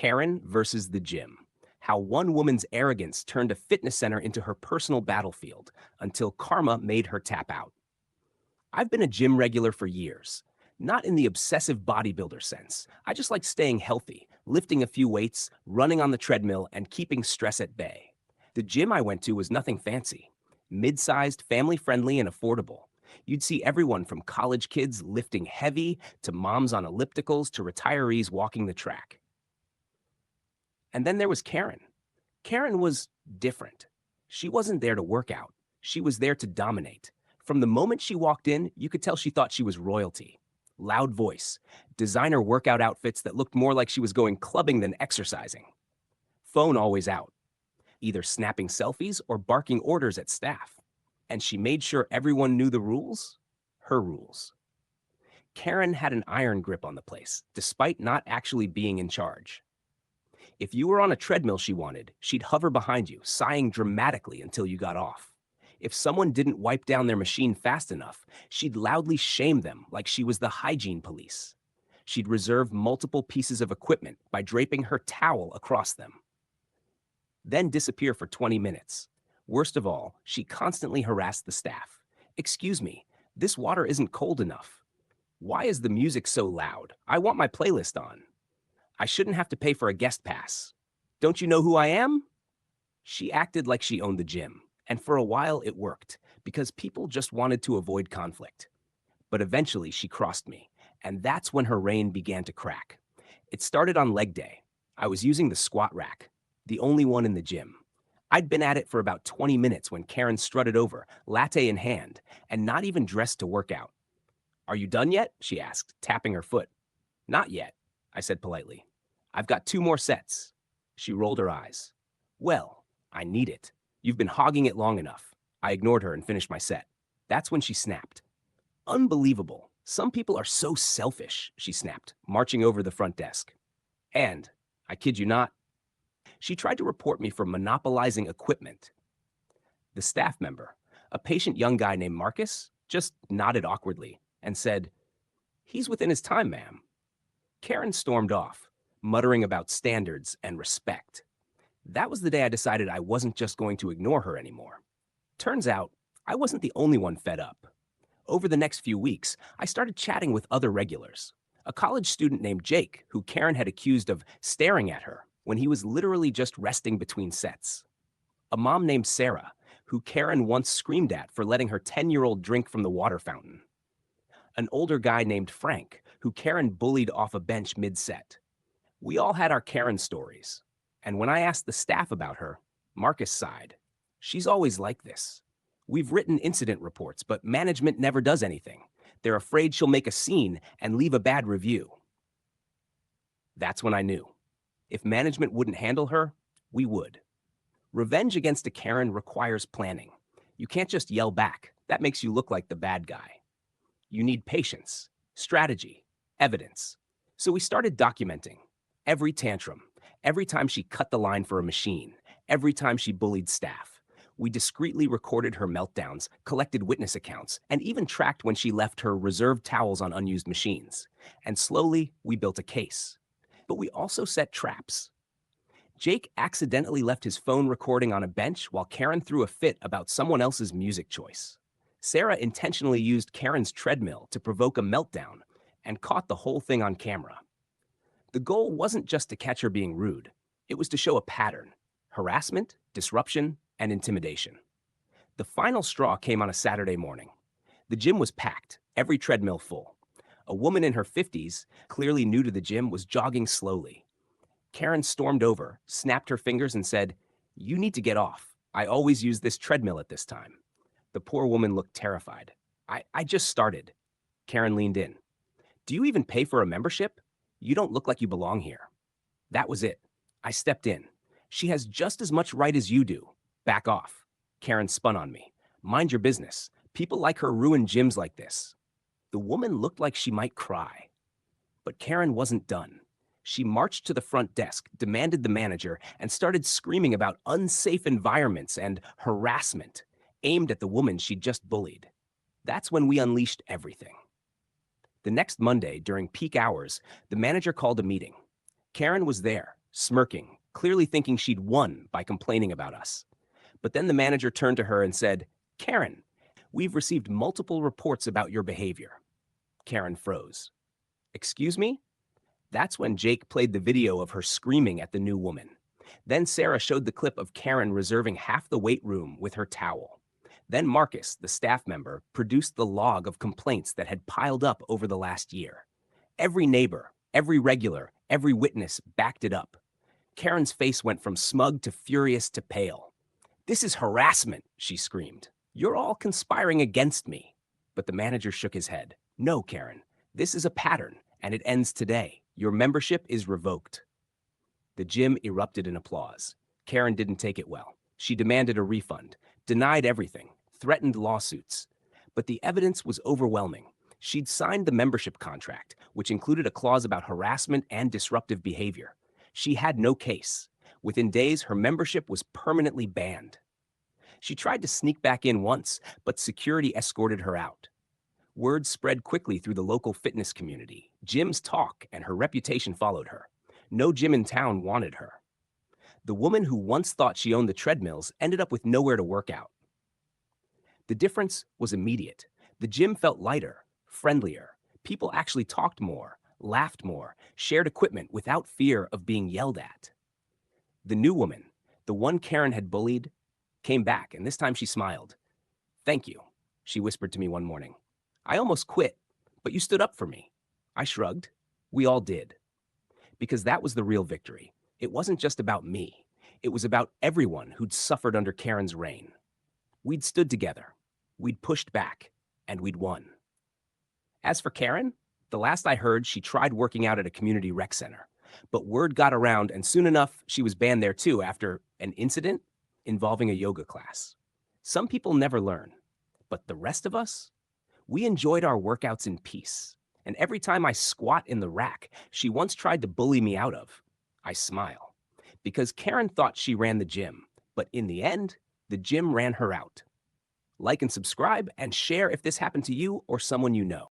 Karen versus the gym. How one woman's arrogance turned a fitness center into her personal battlefield until karma made her tap out. I've been a gym regular for years, not in the obsessive bodybuilder sense. I just like staying healthy, lifting a few weights, running on the treadmill, and keeping stress at bay. The gym I went to was nothing fancy, mid sized, family friendly, and affordable. You'd see everyone from college kids lifting heavy to moms on ellipticals to retirees walking the track. And then there was Karen. Karen was different. She wasn't there to work out, she was there to dominate. From the moment she walked in, you could tell she thought she was royalty. Loud voice, designer workout outfits that looked more like she was going clubbing than exercising. Phone always out, either snapping selfies or barking orders at staff. And she made sure everyone knew the rules, her rules. Karen had an iron grip on the place, despite not actually being in charge. If you were on a treadmill she wanted, she'd hover behind you, sighing dramatically until you got off. If someone didn't wipe down their machine fast enough, she'd loudly shame them like she was the hygiene police. She'd reserve multiple pieces of equipment by draping her towel across them, then disappear for 20 minutes. Worst of all, she constantly harassed the staff. "Excuse me, this water isn't cold enough. Why is the music so loud? I want my playlist on. I shouldn't have to pay for a guest pass. Don't you know who I am?" She acted like she owned the gym, and for a while it worked, because people just wanted to avoid conflict. But eventually she crossed me, and that's when her reign began to crack. It started on leg day. I was using the squat rack, the only one in the gym. I'd been at it for about 20 minutes when Karen strutted over, latte in hand, and not even dressed to work out. "Are you done yet?" she asked, tapping her foot. "Not yet," I said politely. "I've got 2 more sets." She rolled her eyes. "Well, I need it. You've been hogging it long enough." I ignored her and finished my set. That's when she snapped. "Unbelievable. Some people are so selfish," she snapped, marching over the front desk. And, I kid you not, she tried to report me for monopolizing equipment. The staff member, a patient young guy named Marcus, just nodded awkwardly and said, "He's within his time, ma'am." Karen stormed off, muttering about standards and respect. That was the day I decided I wasn't just going to ignore her anymore. Turns out, I wasn't the only one fed up. Over the next few weeks, I started chatting with other regulars. A college student named Jake, who Karen had accused of staring at her when he was literally just resting between sets. A mom named Sarah, who Karen once screamed at for letting her 10-year-old drink from the water fountain. An older guy named Frank, who Karen bullied off a bench mid-set. We all had our Karen stories. And when I asked the staff about her, Marcus sighed. "She's always like this. We've written incident reports, but management never does anything. They're afraid she'll make a scene and leave a bad review." That's when I knew. If management wouldn't handle her, we would. Revenge against a Karen requires planning. You can't just yell back. That makes you look like the bad guy. You need patience, strategy, evidence. So we started documenting every tantrum, every time she cut the line for a machine, every time she bullied staff. We discreetly recorded her meltdowns, collected witness accounts, and even tracked when she left her reserved towels on unused machines. And slowly, we built a case. But we also set traps. Jake accidentally left his phone recording on a bench while Karen threw a fit about someone else's music choice. Sarah intentionally used Karen's treadmill to provoke a meltdown and caught the whole thing on camera. The goal wasn't just to catch her being rude. It was to show a pattern: harassment, disruption, and intimidation. The final straw came on a Saturday morning. The gym was packed, every treadmill full. A woman in her 50s, clearly new to the gym, was jogging slowly. Karen stormed over, snapped her fingers, and said, "You need to get off. I always use this treadmill at this time." The poor woman looked terrified. I just started." Karen leaned in. "Do you even pay for a membership? You don't look like you belong here." That was it. I stepped in. "She has just as much right as you do. Back off." Karen spun on me. "Mind your business. People like her ruin gyms like this." The woman looked like she might cry. But Karen wasn't done. She marched to the front desk, demanded the manager, and started screaming about unsafe environments and harassment aimed at the woman she'd just bullied. That's when we unleashed everything. The next Monday, during peak hours, the manager called a meeting. Karen was there, smirking, clearly thinking she'd won by complaining about us. But then the manager turned to her and said, "Karen, we've received multiple reports about your behavior." Karen froze. "Excuse me?" That's when Jake played the video of her screaming at the new woman. Then Sarah showed the clip of Karen reserving half the weight room with her towel. Then Marcus, the staff member, produced the log of complaints that had piled up over the last year. Every neighbor, every regular, every witness backed it up. Karen's face went from smug to furious to pale. "This is harassment," she screamed. "You're all conspiring against me." But the manager shook his head. "No, Karen, this is a pattern, and it ends today. Your membership is revoked." The gym erupted in applause. Karen didn't take it well. She demanded a refund, denied everything, threatened lawsuits. But the evidence was overwhelming. She'd signed the membership contract, which included a clause about harassment and disruptive behavior. She had no case. Within days, her membership was permanently banned. She tried to sneak back in once, but security escorted her out. Word spread quickly through the local fitness community. Gyms talk, and her reputation followed her. No gym in town wanted her. The woman who once thought she owned the treadmills ended up with nowhere to work out. The difference was immediate. The gym felt lighter, friendlier. People actually talked more, laughed more, shared equipment without fear of being yelled at. The new woman, the one Karen had bullied, came back, and this time she smiled. "Thank you," she whispered to me one morning. "I almost quit, but you stood up for me." I shrugged. We all did. Because that was the real victory. It wasn't just about me. It was about everyone who'd suffered under Karen's reign. We'd stood together. We'd pushed back. And we'd won. As for Karen, the last I heard, she tried working out at a community rec center. But word got around, and soon enough, she was banned there too after an incident involving a yoga class. Some people never learn. But the rest of us, we enjoyed our workouts in peace. And every time I squat in the rack she once tried to bully me out of, I smile. Because Karen thought she ran the gym, but in the end, the gym ran her out. Like and subscribe and share if this happened to you or someone you know.